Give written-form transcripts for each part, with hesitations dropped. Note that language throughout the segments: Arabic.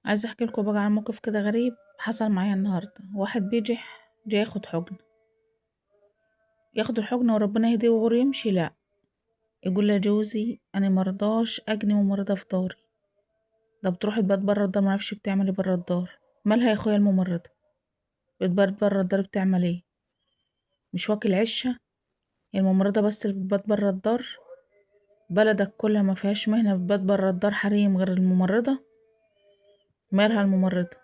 عايزة احكي لكم بقى عن موقف كده غريب حصل معايا النهارده. واحد بيجح جاي ياخد الحقن وربنا يهديه ويغور يمشي. لا، يقول لي جوزي انا مرضاش اجني ممرضة في داري. ده بتروح تبات برا الدار، معرفش بتعمل ايه برا الدار. مالها يا اخويا الممرضة؟ بتبات برا الدار بتعمل ايه؟ مش واكل عشة؟ الممرضة بس اللي بتبات برا الدار؟ بلدك كلها ما فيهاش مهنة بتبات برا الدار حريم غير الممرضة؟ مالها الممرضة؟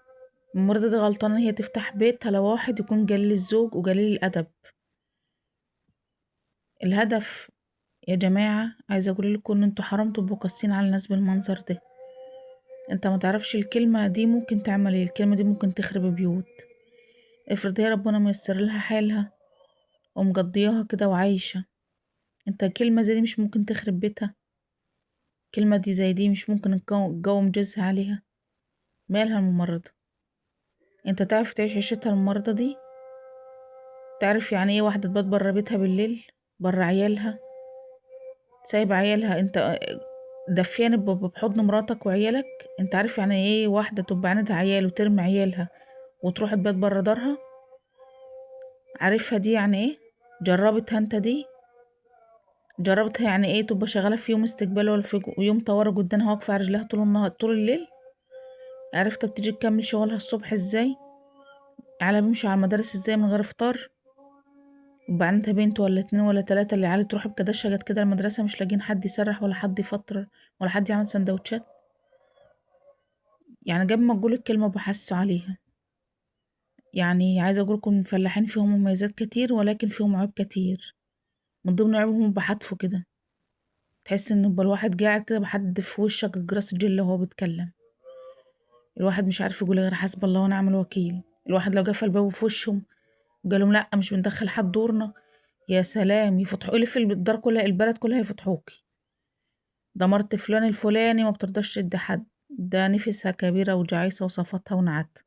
الممرضة دي غلطانة إن هي تفتح بيتها لواحد يكون جليل الذوق وجليل الأدب. الهدف يا جماعة، عايزة أقول لكم إن انتوا حرام تبقوا قاسيين على الناس بالمنظر ده. انت ما تعرفش الكلمة دي ممكن تعمل ايه، الكلمة دي ممكن تخرب بيوت. افرض هي ربنا ميسر لها حالها ومقضياها كده وعايشة، انت كلمة زي دي مش ممكن تخرب بيتها؟ كلمة دي زي دي مش ممكن تقوم جوزها عليها؟ مالها الممرضة؟ انت تعرف تعيش عيشتها الممرضة دي؟ تعرف يعني ايه واحدة تبات برا بيتها بالليل، برا عيالها، سايبة عيالها؟ انت دفيان بحضن مراتك وعيالك. انت عارف يعني ايه واحدة تبقى عندها عيال وترمي عيالها وتروح تبات برا دارها؟ عارفها دي يعني ايه؟ جربتها انت دي؟ جربتها يعني ايه تبقى شغالة في يوم استقبال ولا في يوم طوارئ قدامها واقفة على رجلها طول النهار طول الليل؟ عرفت بتيجي تكمل شغلها الصبح ازاي؟ على بيمشي على المدارس ازاي من غير فطار؟ يبقى عندها بنت ولا اتنين ولا تلاتة، اللي عيال تروح بكداشة جت كده المدرسة مش لاقيين حد يسرح ولا حد يفطر ولا حد يعمل سندوتشات. يعني قبل ما اقول الكلمة بحسوا عليها. يعني عايزة اقولكم الفلاحين فيهم مميزات كتير ولكن فيهم عيوب كتير. من ضمن عيوبهم بحتفوا كده، تحس ان يبقى الواحد قاعد كده بحد في وشك الجراس الجل وهو بيتكلم. الواحد مش عارف يقول غير حسب الله ونعم الوكيل. الواحد لو قفل بابه في وشهم وقالهم لا مش بندخل حد دورنا، يا سلام يفتحوا لي في الدار كلها البلد كلها يفتحوكي. ده مرت فلان الفلاني ما بترضاش تدي حد، ده نفسها كبيرة وجعيسة وصفاتها ونعت،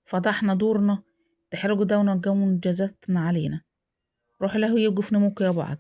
فضحنا دورنا، تحرجوا ده ونجموا جزاتنا علينا. روح له يوقف نموك يا بعض.